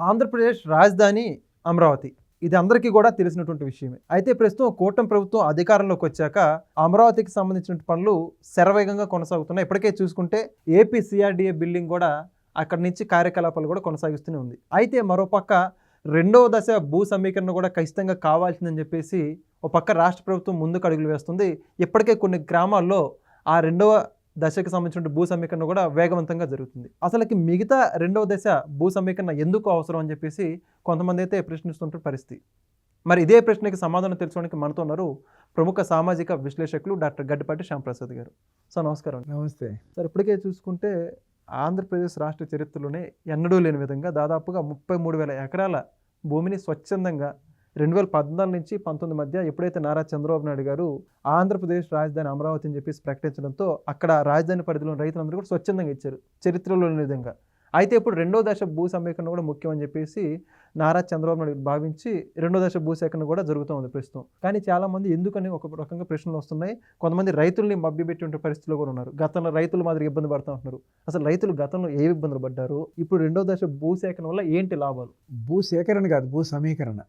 ఆంధ్రప్రదేశ్ రాజధాని అమరావతి. ఇది అందరికీ కూడా తెలిసినటువంటి విషయమే. అయితే ప్రస్తుతం కూటమి ప్రభుత్వం అధికారంలోకి వచ్చాక అమరావతికి సంబంధించిన పనులు శరవేగంగా కొనసాగుతున్నాయి. ఇప్పటికే చూసుకుంటే ఏపీ సిఆర్డీఏ బిల్డింగ్ కూడా అక్కడి నుంచి కార్యకలాపాలు కూడా కొనసాగిస్తూనే ఉంది. అయితే మరోపక్క రెండవ దశ భూ సమీకరణ కూడా ఖచ్చితంగా కావాల్సిందని చెప్పేసి ఒక పక్క రాష్ట్ర ప్రభుత్వం ముందుకు అడుగులు వేస్తుంది. ఇప్పటికే కొన్ని గ్రామాల్లో ఆ రెండవ దశకు సంబంధించిన భూ సమీకరణ కూడా వేగవంతంగా జరుగుతుంది. అసలుకి మిగతా రెండవ దశ భూ సమీకరణ ఎందుకు అవసరం అని చెప్పేసి కొంతమంది అయితే ప్రశ్నిస్తుంటారు పరిస్థితి. మరి ఇదే ప్రశ్నకి సమాధానం తెలుసుకోవడానికి మనతో ఉన్నారు ప్రముఖ సామాజిక విశ్లేషకులు డాక్టర్ గడ్డిపాటి శ్యాంప్రసాద్ గారు. సార్ నమస్కారం. నమస్తే సార్, ఇప్పటికే చూసుకుంటే ఆంధ్రప్రదేశ్ రాష్ట్ర చరిత్రలోనే ఎన్నడూ లేని విధంగా దాదాపుగా 33,000 ఎకరాల భూమిని స్వచ్ఛందంగా 2014 నుంచి 19 మధ్య ఎప్పుడైతే నారా చంద్రబాబు నాయుడు గారు ఆంధ్రప్రదేశ్ రాజధాని అమరావతి అని చెప్పేసి ప్రకటించడంతో అక్కడ రాజధాని పరిధిలో రైతులందరూ కూడా స్వచ్ఛందంగా ఇచ్చారు, చరిత్రలో లేని విధంగా. అయితే ఇప్పుడు రెండో దశ భూ సమీకరణ కూడా ముఖ్యం అని చెప్పేసి నారా చంద్రబాబు నాయుడు భావించి రెండో దశ భూ సేకరణ కూడా జరుగుతూ ఉంది ప్రస్తుతం. కానీ చాలామంది ఎందుకని ఒక రకంగా ప్రశ్నలు వస్తున్నాయి. కొంతమంది రైతుల్ని మభ్యపెట్టే పరిస్థితిలో కూడా ఉన్నారు. గతంలో రైతులు మాదిరి ఇబ్బంది పడుతూ ఉంటున్నారు. అసలు రైతులు గతంలో ఏ ఇబ్బందులు పడ్డారు, ఇప్పుడు రెండో దశ భూ సేకరణ వల్ల ఏంటి లాభాలు? భూ సేకరణ కాదు, భూ సమీకరణ.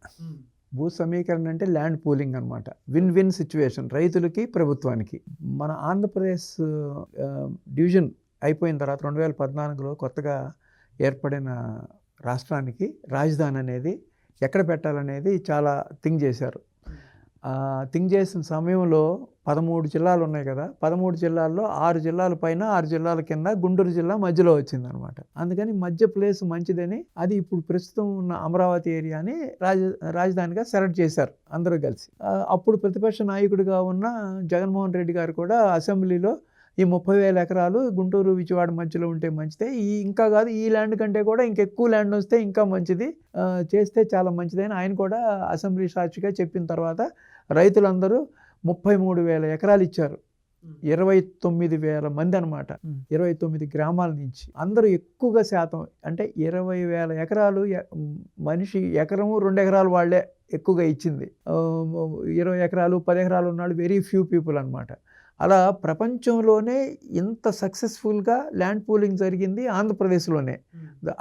భూ సమీకరణ అంటే ల్యాండ్ పూలింగ్ అనమాట. విన్ విన్ సిచ్యువేషన్ రైతులకి, ప్రభుత్వానికి. మన ఆంధ్రప్రదేశ్ డివిజన్ అయిపోయిన తర్వాత 2014లో కొత్తగా ఏర్పడిన రాష్ట్రానికి రాజధాని అనేది ఎక్కడ పెట్టాలనేది చాలా థింక్ చేశారు. థింక్ చేసిన సమయంలో 13 జిల్లాలు ఉన్నాయి కదా, 13 జిల్లాల్లో 6 జిల్లాల పైన 6 జిల్లాల కింద గుంటూరు జిల్లా మధ్యలో వచ్చిందనమాట. అందుకని మధ్య ప్లేస్ మంచిదని అది ఇప్పుడు ప్రస్తుతం ఉన్న అమరావతి ఏరియాని రాజధానిగా సెలెక్ట్ చేశారు అందరూ కలిసి. అప్పుడు ప్రతిపక్ష నాయకుడిగా ఉన్న జగన్మోహన్ రెడ్డి గారు కూడా అసెంబ్లీలో ఈ 30,000 ఎకరాలు గుంటూరు విజయవాడ మధ్యలో ఉంటే మంచిదే, ఇంకా కాదు ఈ ల్యాండ్ కంటే కూడా ఇంకెక్కువ ల్యాండ్ వస్తే ఇంకా మంచిది, చేస్తే చాలా మంచిదని ఆయన కూడా అసెంబ్లీ సాక్షిగా చెప్పిన తర్వాత రైతులందరూ 33,000 ఎకరాలు ఇచ్చారు. 29,000 మంది అనమాట, 29 గ్రామాల నుంచి. అందరూ ఎక్కువగా శాతం అంటే 20,000 ఎకరాలు మనిషి ఎకరము 2 ఎకరాలు వాళ్ళే ఎక్కువగా ఇచ్చింది. 20 ఎకరాలు 10 ఎకరాలు ఉన్నాడు వెరీ ఫ్యూ పీపుల్ అనమాట. అలా ప్రపంచంలోనే ఇంత సక్సెస్ఫుల్గా ల్యాండ్ పూలింగ్ జరిగింది ఆంధ్రప్రదేశ్లోనే.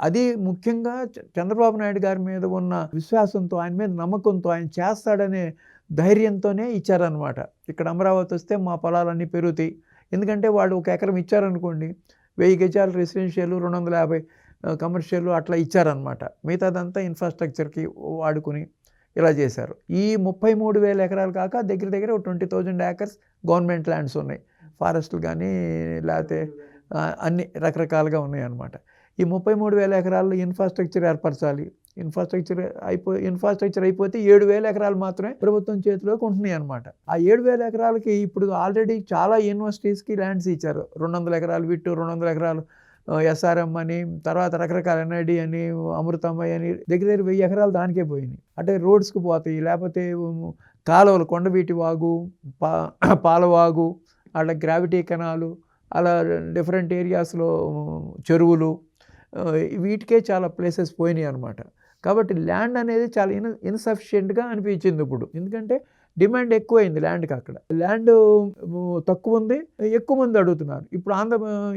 అది ముఖ్యంగా చంద్రబాబు నాయుడు గారి మీద ఉన్న విశ్వాసంతో, ఆయన మీద నమ్మకంతో, ఆయన చేస్తాడనే ధైర్యంతోనే ఇచ్చారనమాట. ఇక్కడ అమరావతి వస్తే మా పొలాలన్నీ పెరుగుతాయి. ఎందుకంటే వాళ్ళు ఒక ఎకరం ఇచ్చారనుకోండి, 1000 గజాలు రెసిడెన్షియల్, 250 కమర్షియల్ అట్లా ఇచ్చారనమాట. మిగతాదంతా ఇన్ఫ్రాస్ట్రక్చర్కి వాడుకుని ఇలా చేశారు. ఈ 33,000 ఎకరాలు కాక దగ్గర దగ్గర 20,000 ఏకర్స్ గవర్నమెంట్ ల్యాండ్స్ ఉన్నాయి. ఫారెస్ట్లు కానీ లేకపోతే అన్ని రకరకాలుగా ఉన్నాయి అన్నమాట. ఈ 33,000 ఎకరాల్లో ఇన్ఫ్రాస్ట్రక్చర్ ఏర్పరచాలి. ఇన్ఫ్రాస్ట్రక్చర్ అయిపోతే 7,000 ఎకరాలు మాత్రమే ప్రభుత్వం చేతిలోకి ఉంటున్నాయి అనమాట. ఆ 7,000 ఎకరాలకి ఇప్పుడు ఆల్రెడీ చాలా యూనివర్సిటీస్కి ల్యాండ్స్ ఇచ్చారు. 200 ఎకరాలు విట్టు, 200 ఎకరాలు ఎస్ఆర్ఎం అని, తర్వాత రకరకాల ఎన్ఐడి అని, అమృతమయ్య అని, దగ్గర దగ్గర 1000 ఎకరాలు దానికే పోయినాయి. అంటే రోడ్స్కి పోతాయి, లేకపోతే కాలువలు, కొండవీటి వాగు, పాలవాగు, అలా గ్రావిటీ కెనాలు, అలా డిఫరెంట్ ఏరియాస్లో చెరువులు, వీటికే చాలా ప్లేసెస్ పోయినాయి అనమాట. కాబట్టి ల్యాండ్ అనేది చాలా ఇన్సఫిషియెంట్గా అనిపించింది ఇప్పుడు. ఎందుకంటే డిమాండ్ ఎక్కువైంది ల్యాండ్కి. అక్కడ ల్యాండ్ తక్కువ ఉంది, ఎక్కువ మంది అడుగుతున్నారు. ఇప్పుడు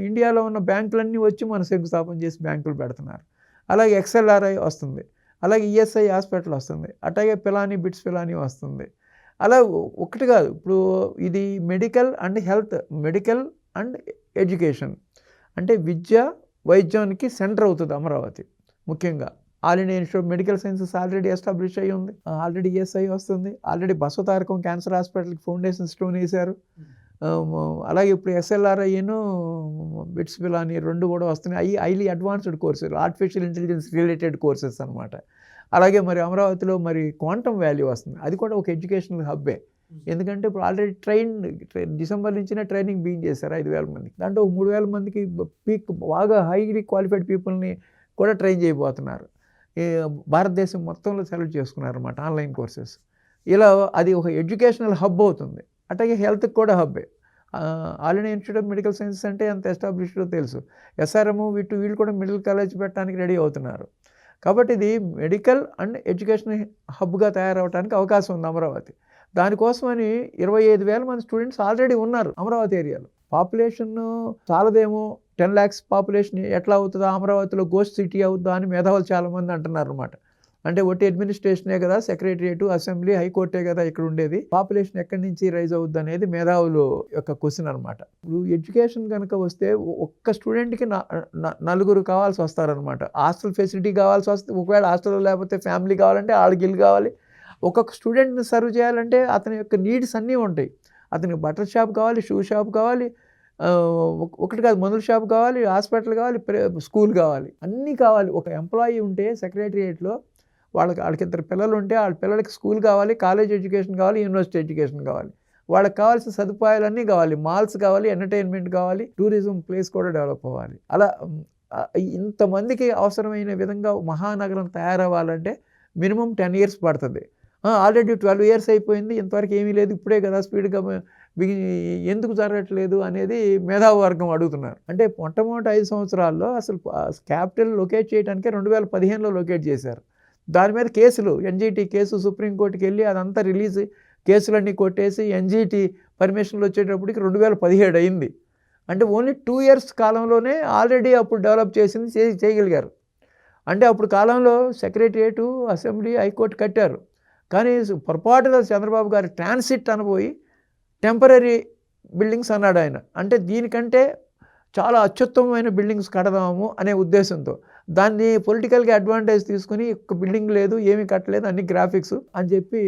ఇండియాలో ఉన్న బ్యాంకులన్నీ వచ్చి మన శంకుస్థాపన చేసి బ్యాంకులు పెడుతున్నారు. అలాగే XLRI వస్తుంది, అలాగే ESI హాస్పిటల్ వస్తుంది, అట్లాగే బిట్స్ పిలానీ వస్తుంది. అలా ఒకటి కాదు, ఇప్పుడు ఇది medical and health, medical and education అంటే విద్య వైద్యానికి సెంటర్ అవుతుంది అమరావతి. ముఖ్యంగా all India institute of medical sciences already establish అయ్యి ఉంది. ఆల్రెడీ ESI వస్తుంది. ఆల్రెడీ బసవతారకం క్యాన్సర్ హాస్పిటల్కి ఫౌండేషన్ స్టోన్ వేశారు. అలాగే ఇప్పుడు SLRIను బిట్స్ పిలానీ 2 కూడా వస్తున్నాయి. Highly advanced courses, artificial intelligence related courses అనమాట. అలాగే మరి అమరావతిలో మరి క్వాంటమ్ వాల్యూ వస్తుంది, అది కూడా ఒక ఎడ్యుకేషనల్ హబ్బే. ఎందుకంటే ఇప్పుడు ఆల్రెడీ డిసెంబర్ నుంచినే ట్రైనింగ్ బిగిన్ చేశారు 5,000 మందికి. దాంట్లో 3,000 మందికి పీక్ బాగా హైలీ క్వాలిఫైడ్ పీపుల్ని కూడా ట్రైన్ చేయబోతున్నారు. భారతదేశం మొత్తంలో సెలెక్ట్ చేసుకున్నారు అన్నమాట ఆన్లైన్ కోర్సెస్. ఇలా అది ఒక ఎడ్యుకేషనల్ హబ్ అవుతుంది. అట్లాగే హెల్త్కి కూడా హబ్బే. All India institute of medical sciences అంటే ఎంత ఎస్టాబ్లిష్డో తెలుసు. SRM వీళ్ళు కూడా మెడికల్ కాలేజ్ పెట్టడానికి రెడీ అవుతున్నారు. కాబట్టి ఇది మెడికల్ అండ్ ఎడ్యుకేషన్ హబ్గా తయారవడానికి అవకాశం ఉంది అమరావతి. దానికోసమని 25,000 మంది స్టూడెంట్స్ ఆల్రెడీ ఉన్నారు అమరావతి ఏరియాలో. పాపులేషన్ చాలదేమో, 10 lakhs పాపులేషన్ ఎట్లా అవుతుందా, అమరావతిలో గోస్ట్ సిటీ అవుతుందా అని మేధావులు చాలామంది అంటున్నారు అనమాట. అంటే ఒట్టి అడ్మినిస్ట్రేషనే కదా, సెక్రటరియట్, అసెంబ్లీ, హైకోర్టే కదా ఇక్కడ ఉండేది, పాపులేషన్ ఎక్కడి నుంచి రైజ్ అవుద్ది అనేది మేధావులు యొక్క క్వశ్చన్ అనమాట. ఇప్పుడు ఎడ్యుకేషన్ కనుక వస్తే ఒక్క స్టూడెంట్కి నలుగురు కావాల్సి వస్తారనమాట. హాస్టల్ ఫెసిలిటీ కావాల్సి వస్తే, ఒకవేళ హాస్టల్ లేకపోతే ఫ్యామిలీ కావాలంటే వాళ్ళకి ఇల్లు కావాలి. ఒక్కొక్క స్టూడెంట్ని సర్వ్ చేయాలంటే అతని యొక్క నీడ్స్ అన్నీ ఉంటాయి. అతనికి బట్టల షాప్ కావాలి, షూ షాప్ కావాలి, ఒకటి కాదు మందుల షాప్ కావాలి, హాస్పిటల్ కావాలి, స్కూల్ కావాలి, అన్నీ కావాలి. ఒక ఎంప్లాయీ ఉంటే సెక్రటరియేట్లో వాళ్ళకి ఇద్దరు పిల్లలు ఉంటే వాళ్ళ పిల్లలకి స్కూల్ కావాలి, కాలేజ్ ఎడ్యుకేషన్ కావాలి, యూనివర్సిటీ ఎడ్యుకేషన్ కావాలి, వాళ్ళకి కావాల్సిన సదుపాయాలన్నీ కావాలి, మాల్స్ కావాలి, ఎంటర్టైన్మెంట్ కావాలి, టూరిజం ప్లేస్ కూడా డెవలప్ అవ్వాలి. అలా ఇంతమందికి అవసరమైన విధంగా మహానగరం తయారవ్వాలంటే మినిమం 10 years పడుతుంది. ఆల్రెడీ 12 years అయిపోయింది, ఇంతవరకు ఏమీ లేదు, ఇప్పుడే కదా స్పీడ్గా ఎందుకు జరగట్లేదు అనేది మేధావి వర్గం అడుగుతున్నారు. అంటే మొట్టమొదటి 5 సంవత్సరాల్లో అసలు క్యాపిటల్ లొకేట్ చేయడానికే 2015లో లొకేట్ చేశారు. దాని మీద కేసులు, ఎన్జీటీ కేసు సుప్రీంకోర్టుకి వెళ్ళి అదంతా రిలీజ్, కేసులన్నీ కొట్టేసి ఎన్జీటీ పర్మిషన్లు వచ్చేటప్పటికి 2017 అయింది. అంటే ఓన్లీ 2 years కాలంలోనే ఆల్రెడీ అప్పుడు డెవలప్ చేసింది చేయగలిగారు. అంటే అప్పుడు కాలంలో సెక్రటరియట్, అసెంబ్లీ, హైకోర్టు కట్టారు. కానీ పొరపాటుగా చంద్రబాబు గారు ట్రాన్సిట్ అనబోయి టెంపరీ బిల్డింగ్స్ అన్నాడు ఆయన. అంటే దీనికంటే చాలా అత్యుత్తమమైన బిల్డింగ్స్ కడదాము అనే ఉద్దేశంతో దాన్ని పొలిటికల్గా అడ్వాంటేజ్ తీసుకుని ఒక బిల్డింగ్ లేదు, ఏమీ కట్టలేదు, అన్ని గ్రాఫిక్స్ అని చెప్పి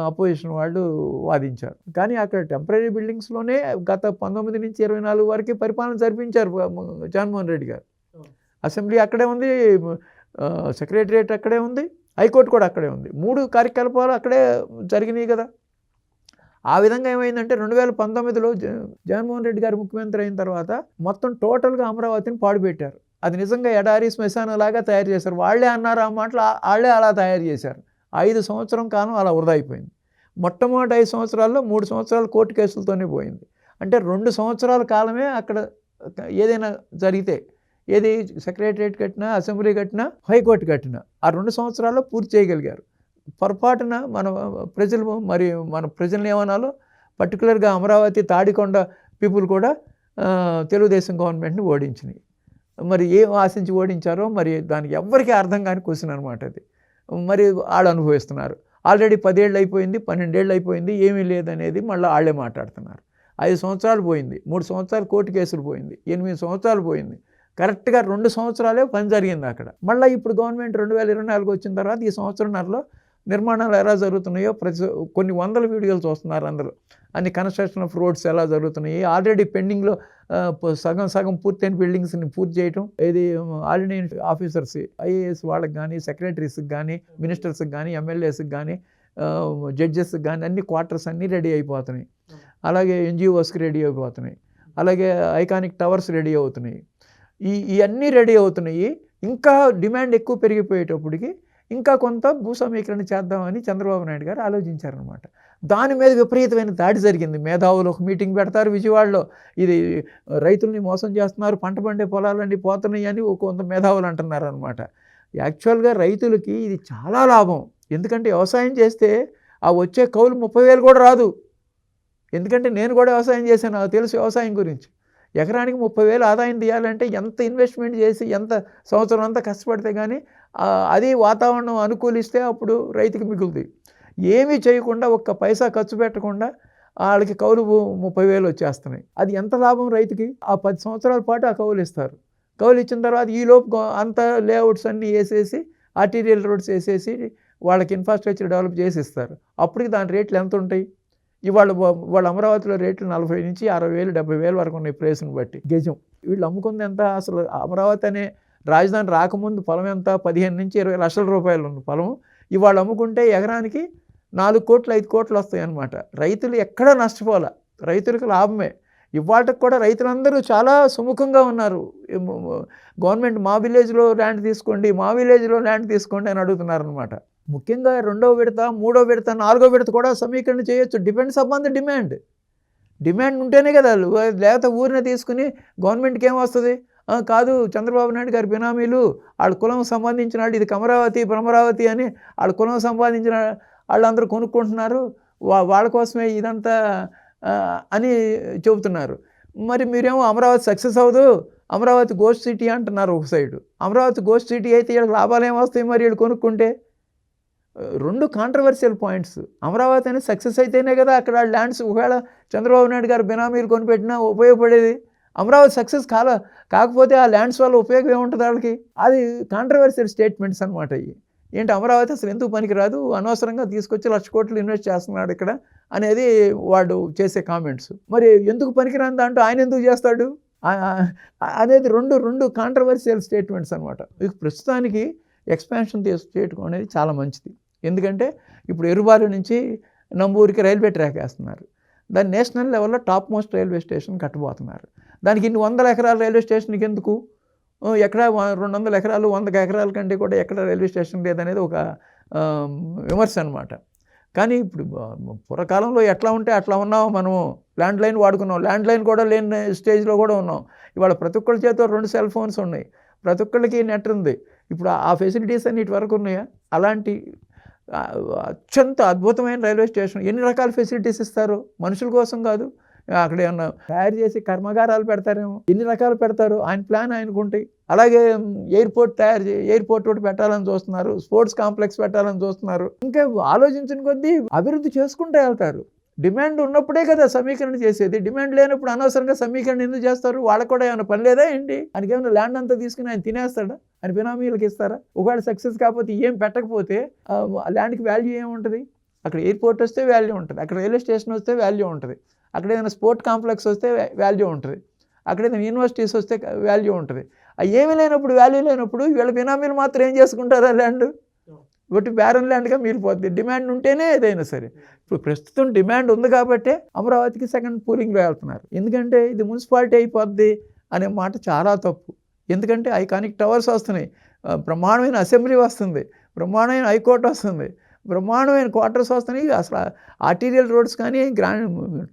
అపోజిషన్ వాళ్ళు వాదించారు. కానీ అక్కడ టెంపరీ బిల్డింగ్స్లోనే గత 19 నుంచి 24 వరకు పరిపాలన జరిపించారు జగన్మోహన్ రెడ్డి గారు. అసెంబ్లీ అక్కడే ఉంది, సెక్రటరియట్ అక్కడే ఉంది, హైకోర్టు కూడా అక్కడే ఉంది. 3 కార్యకలాపాలు అక్కడే జరిగినాయి కదా. ఆ విధంగా ఏమైందంటే 2019లో జగన్మోహన్ రెడ్డి గారు ముఖ్యమంత్రి అయిన తర్వాత మొత్తం టోటల్గా అమరావతిని పాడుపెట్టారు. అది నిజంగా ఎడారి శ్మశానం లాగా తయారు చేశారు. వాళ్ళే అన్నారు ఆ మాటలు, వాళ్ళే అలా తయారు చేశారు. 5 సంవత్సరం కాలం అలా వృధా అయిపోయింది. మొట్టమొదటి 5 సంవత్సరాల్లో 3 సంవత్సరాలు కోర్టు కేసులతోనే పోయింది. అంటే 2 సంవత్సరాల కాలమే అక్కడ ఏదైనా జరిగితే, ఏది సెక్రటరియట్ కట్టినా, అసెంబ్లీ కట్టినా, హైకోర్టు కట్టినా ఆ 2 సంవత్సరాల్లో పూర్తి చేయగలిగారు. పొరపాటున మన ప్రజల్ని ఏమనాలో, పర్టికులర్గా అమరావతి తాడికొండ పీపుల్ కూడా తెలుగుదేశం గవర్నమెంట్ని ఓడించినాయి. మరి ఏం ఆశించి ఓడించారో మరి దానికి ఎవ్వరికీ అర్థం కాని క్వశ్చన్ అనమాట అది. మరి వాళ్ళు అనుభవిస్తున్నారు. ఆల్రెడీ 10 ఏళ్ళు అయిపోయింది, 12 ఏళ్ళు అయిపోయింది, ఏమీ లేదనేది మళ్ళీ వాళ్ళే మాట్లాడుతున్నారు. 5 సంవత్సరాలు పోయింది, 3 సంవత్సరాలు కోర్టు కేసులు పోయింది, 8 సంవత్సరాలు పోయింది. కరెక్ట్గా 2 సంవత్సరాలే పని జరిగింది అక్కడ. మళ్ళీ ఇప్పుడు గవర్నమెంట్ 2024 వచ్చిన తర్వాత ఈ సంవత్సరంన్నరలో నిర్మాణాలు ఎలా జరుగుతున్నాయో కొన్ని వందల వీడియోలు చూస్తున్నారు అందరూ. అన్ని కన్స్ట్రక్షన్ ఆఫ్ రోడ్స్ ఎలా జరుగుతున్నాయి, ఆల్రెడీ పెండింగ్లో సగం పూర్తయిన బిల్డింగ్స్ని పూర్తి చేయటం, ఇది ఆల్రెడీ ఆఫీసర్స్, ఐఏఎస్ వాళ్ళకి కానీ, సెక్రటరీస్కి కానీ, మినిస్టర్స్కి కానీ, ఎమ్మెల్యేస్కి కానీ, జడ్జెస్కి కానీ అన్ని క్వార్టర్స్ అన్నీ రెడీ అయిపోతున్నాయి. అలాగే ఎన్జిఓస్కి రెడీ అయిపోతున్నాయి. అలాగే ఐకానిక్ టవర్స్ రెడీ అవుతున్నాయి. ఇవన్నీ రెడీ అవుతున్నాయి. ఇంకా డిమాండ్ ఎక్కువ పెరిగిపోయేటప్పటికి ఇంకా కొంత భూ సమీకరణ చేద్దామని చంద్రబాబు నాయుడు గారు ఆలోచించారనమాట. దాని మీద విపరీతమైన దాడి జరిగింది. మేధావులు ఒక మీటింగ్ పెడతారు విజయవాడలో, ఇది రైతుల్ని మోసం చేస్తున్నారు, పంట పండే పొలాలన్నీ పోతున్నాయి అని కొంత మేధావులు అంటున్నారు అనమాట. యాక్చువల్గా రైతులకి ఇది చాలా లాభం. ఎందుకంటే వ్యవసాయం చేస్తే ఆ వచ్చే కౌలు 30,000 కూడా రాదు. ఎందుకంటే నేను కూడా వ్యవసాయం చేశాను, నాకు తెలుసు వ్యవసాయం గురించి. ఎకరానికి 30,000 ఆదాయం తీయాలంటే ఎంత ఇన్వెస్ట్మెంట్ చేసి, ఎంత సంవత్సరం అంతా కష్టపడితే కానీ అది వాతావరణం అనుకూలిస్తే అప్పుడు రైతుకి మిగులుతుంది. ఏమీ చేయకుండా, ఒక్క పైసా ఖర్చు పెట్టకుండా వాళ్ళకి కౌలు 30,000 వచ్చేస్తున్నాయి. అది ఎంత లాభం రైతుకి? ఆ 10 సంవత్సరాల పాటు ఆ కౌలు ఇస్తారు. కౌలు ఇచ్చిన తర్వాత ఈలోపు అంత లేఅవుట్స్ అన్నీ వేసేసి, ఆర్టీరియల్ రోడ్స్ వేసేసి వాళ్ళకి ఇన్ఫ్రాస్ట్రక్చర్ డెవలప్ చేసి ఇస్తారు. అప్పటికి దాని రేట్లు ఎంత ఉంటాయి? వాళ్ళ అమరావతిలో రేట్లు 40,000 నుంచి 60,000, 70,000 వరకు ఉన్నాయి ప్లేస్ని బట్టి గజం. వీళ్ళు అమ్ముకుంది ఎంత? అసలు అమరావతి అనే రాజధాని రాకముందు పొలం ఎంత? 15 నుంచి 20 లక్షల రూపాయలు ఉన్న పొలం ఇవాళ అమ్ముకుంటే ఎకరానికి 4 కోట్లు 5 కోట్లు వస్తాయి అన్నమాట. రైతులు ఎక్కడా నష్టపోలే, రైతులకు లాభమే. ఇవాళకి కూడా రైతులందరూ చాలా సుముఖంగా ఉన్నారు. గవర్నమెంట్ మా విలేజ్లో ల్యాండ్ తీసుకోండి, మా విలేజ్లో ల్యాండ్ తీసుకోండి అని అడుగుతున్నారు అనమాట. ముఖ్యంగా 2వ విడత, 3వ విడత, 4వ విడత కూడా సమీకరణ చేయొచ్చు. Depends upon the demand. Demand ఉంటేనే కదా. లేకపోతే ఊరిని తీసుకుని గవర్నమెంట్కి ఏమొస్తుంది? కాదు, చంద్రబాబు నాయుడు గారి బినామీలు, వాళ్ళ కులం సంబంధించిన వాళ్ళు, ఇది కమరావతి భ్రమరావతి అని వాళ్ళ కులం సంపాదించిన వాళ్ళందరూ కొనుక్కుంటున్నారు, వాళ్ళ కోసమే ఇదంతా అని చెబుతున్నారు. మరి మీరేమో అమరావతి సక్సెస్ అవ్వదు, అమరావతి గోస్ట్ సిటీ అంటున్నారు ఒక సైడు. అమరావతి గోస్ట్ సిటీ అయితే వీళ్ళకి లాభాలు ఏమొస్తాయి మరి వీళ్ళు కొనుక్కుంటే? రెండు కాంట్రవర్షియల్ పాయింట్స్. అమరావతి అనేది సక్సెస్ అయితేనే కదా అక్కడ ల్యాండ్స్ ఒకవేళ చంద్రబాబు నాయుడు గారు బినామీలు కొనిపెట్టినా ఉపయోగపడేది. అమరావతి సక్సెస్ కాకపోతే ఆ ల్యాండ్స్ వల్ల ఉపయోగం ఏముంటుంది వాళ్ళకి? అది కాంట్రవర్షియల్ స్టేట్మెంట్స్ అనమాట ఇవి. ఏంటి అమరావతి అసలు ఎందుకు పనికిరాదు, అనవసరంగా తీసుకొచ్చి 1,00,000 కోట్లు ఇన్వెస్ట్ చేస్తున్నాడు ఇక్కడ అనేది వాడు చేసే కామెంట్స్. మరి ఎందుకు పనికిరాని దాంట్లో ఆయన ఎందుకు చేస్తాడు అనేది రెండు కాంట్రవర్షియల్ స్టేట్మెంట్స్ అనమాట. ప్రస్తుతానికి ఎక్స్పాన్షన్ చేయటం అనేది చాలా మంచిది. ఎందుకంటే ఇప్పుడు ఎరుబారు నుంచి నంబూరికి రైల్వే ట్రాక్ వేస్తున్నారు. దాన్ని నేషనల్ లెవెల్లో టాప్ మోస్ట్ రైల్వే స్టేషన్ కట్టబోతున్నారు. దానికి ఇన్ని 100 ఎకరాల రైల్వే స్టేషన్కి ఎందుకు? ఎక్కడ 200 ఎకరాలు 100 ఎకరాల కంటే కూడా ఎక్కడ రైల్వే స్టేషన్ లేదనేది ఒక విమర్శ అనమాట. కానీ ఇప్పుడు పూర్వకాలంలో ఎట్లా ఉంటే అట్లా ఉన్నాం మనము. ల్యాండ్ లైన్ వాడుకున్నాం, ల్యాండ్ లైన్ కూడా లేని స్టేజ్లో కూడా ఉన్నాం. ఇవాళ ప్రతి ఒక్కరి చేతిలో 2 సెల్ ఫోన్స్ ఉన్నాయి, ప్రతి ఒక్కరికి నెట్ ఉంది. ఇప్పుడు ఆ ఫెసిలిటీస్ అన్ని ఇటు వరకు ఉన్నాయా? అలాంటి అత్యంత అద్భుతమైన రైల్వే స్టేషన్ ఎన్ని రకాల ఫెసిలిటీస్ ఇస్తారు? మనుషుల కోసం కాదు, అక్కడ ఏమన్నా తయారు చేసి కర్మాగారాలు పెడతారేమో, ఎన్ని రకాలు పెడతారు, ఆయన ప్లాన్ ఆయనకు ఉంటాయి. అలాగే ఎయిర్పోర్ట్ ఒకటి పెట్టాలని చూస్తున్నారు, స్పోర్ట్స్ కాంప్లెక్స్ పెట్టాలని చూస్తున్నారు. ఇంకా ఆలోచించిన కొద్దీ అభివృద్ధి చేసుకుంటూ వెళ్తారు. డిమాండ్ ఉన్నప్పుడే కదా సమీకరణ చేసేది. డిమాండ్ లేనప్పుడు అనవసరంగా సమీకరణ ఎందుకు చేస్తారు? వాళ్ళకు కూడా ఏమైనా పని లేదా ఏంటి? ఆయనకి ఏమైనా ల్యాండ్ అంతా తీసుకుని ఆయన తినేస్తాడా? ఆయన బినామీలకు ఇస్తారా? ఒకవేళ సక్సెస్ కాకపోతే ఏం పెట్టకపోతే ఆ ల్యాండ్కి వాల్యూ ఏముంటుంది? అక్కడ ఎయిర్పోర్ట్ వస్తే వాల్యూ ఉంటుంది, అక్కడ రైల్వే స్టేషన్ వస్తే వాల్యూ ఉంటుంది, అక్కడ ఏదైనా స్పోర్ట్ కాంప్లెక్స్ వస్తే వాల్యూ ఉంటుంది, అక్కడ ఏదైనా యూనివర్సిటీస్ వస్తే వాల్యూ ఉంటుంది. ఏమీ లేనప్పుడు, వాల్యూ లేనప్పుడు వీళ్ళ బినామీలు మాత్రం ఏం చేసుకుంటారు? ఆ ల్యాండ్ ఒకటి బ్యారన్ ల్యాండ్గా మిగిలిపోద్ది. డిమాండ్ ఉంటేనే ఏదైనా సరే. ఇప్పుడు ప్రస్తుతం డిమాండ్ ఉంది కాబట్టే అమరావతికి సెకండ్ పూలింగ్లో వెళ్తున్నారు. ఎందుకంటే ఇది మున్సిపాలిటీ అయిపోద్ది అనే మాట చాలా తప్పు. ఎందుకంటే ఐకానిక్ టవర్స్ వస్తున్నాయి, బ్రహ్మాండమైన అసెంబ్లీ వస్తుంది, బ్రహ్మాండమైన హైకోర్టు వస్తుంది, బ్రహ్మాండమైన క్వార్టర్స్ వస్తున్నాయి. అసలు ఆర్టీరియల్ రోడ్స్ కానీ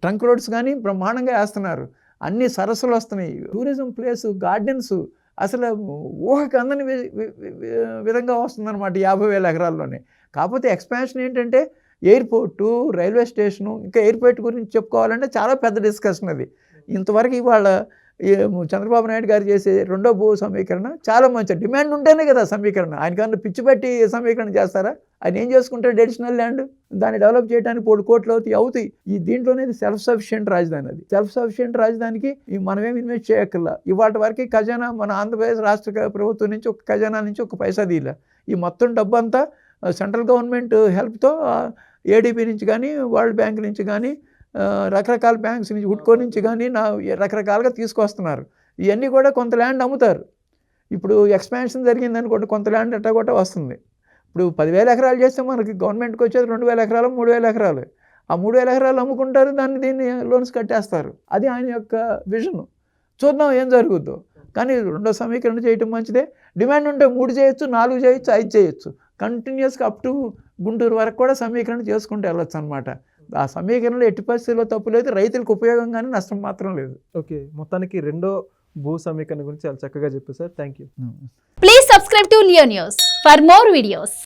ట్రంక్ రోడ్స్ కానీ బ్రహ్మాండంగా వేస్తున్నారు. అన్ని సరస్సులు వస్తున్నాయి, టూరిజం ప్లేసు, గార్డెన్స్ అసలు ఊహకు అందని విధంగా వస్తుందన్నమాట 50,000 ఎకరాల్లోనే. కాకపోతే ఎక్స్పాన్షన్ ఏంటంటే ఎయిర్పోర్టు, రైల్వే స్టేషను, ఇంకా ఎయిర్పోర్ట్ గురించి చెప్పుకోవాలంటే చాలా పెద్ద డిస్కషన్ అది. ఇంతవరకు ఇవాళ చంద్రబాబు నాయుడు గారు చేసే రెండో భూ సమీకరణ చాలా మంచి. డిమాండ్ ఉంటేనే కదా సమీకరణ. ఆయనకన్నా పిచ్చి పెట్టి సమీకరణ చేస్తారా? ఆయన ఏం చేసుకుంటాడు? అడిషనల్ ల్యాండ్ దాన్ని డెవలప్ చేయడానికి 3 కోట్లు అవుతాయి. ఈ దీంట్లోనే సెల్ఫ్ సఫిషియెంట్ రాజధాని. అది సెల్ఫ్ సఫిషియెంట్ రాజధానికి మనమేం ఇన్వెస్ట్ చేయక్కర్లా. ఇవాటి వరకు ఖజానా మన ఆంధ్రప్రదేశ్ రాష్ట్ర ప్రభుత్వం నుంచి ఒక ఖజానా నుంచి ఒక పైసా తీయలే. ఈ మొత్తం డబ్బు అంతా సెంట్రల్ గవర్నమెంట్ హెల్ప్తో ఏడీబీ నుంచి కానీ, వరల్డ్ బ్యాంక్ నుంచి కానీ, రకరకాల బ్యాంక్స్ నుంచి, హుడ్కో నుంచి కానీ రకరకాలుగా తీసుకొస్తున్నారు. ఇవన్నీ కూడా కొంత ల్యాండ్ అమ్ముతారు. ఇప్పుడు ఎక్స్పాన్షన్ జరిగింది అనుకోండి, కొంత ల్యాండ్ అట్టా కూడా వస్తుంది. ఇప్పుడు 10,000 ఎకరాలు చేస్తే మనకి గవర్నమెంట్కి వచ్చేది 2,000 ఎకరాలు 3,000 ఎకరాలు. ఆ 3,000 ఎకరాలు అమ్ముకుంటారు, దీన్ని లోన్స్ కట్టేస్తారు. అది ఆయన యొక్క విజన్. చూద్దాం ఏం జరుగుద్దో. కానీ రెండో సమీకరణ చేయటం మంచిదే. డిమాండ్ ఉంటే 3 చేయొచ్చు, 4 చేయొచ్చు, 5 చేయొచ్చు. కంటిన్యూస్గా అప్ టు గుంటూరు వరకు కూడా సమీకరణ చేసుకుంటూ వెళ్ళొచ్చు అనమాట. ఆ సమీకరణలో ఎట్టి పరిస్థితుల్లో తప్పు లేదు, రైతులకు ఉపయోగం కానీ నష్టం మాత్రం లేదు. ఓకే, మొత్తానికి రెండో భూ సమీకరణ గురించి చాలా చక్కగా చెప్పారు sir. Thank you. Please subscribe to Leo news for more videos.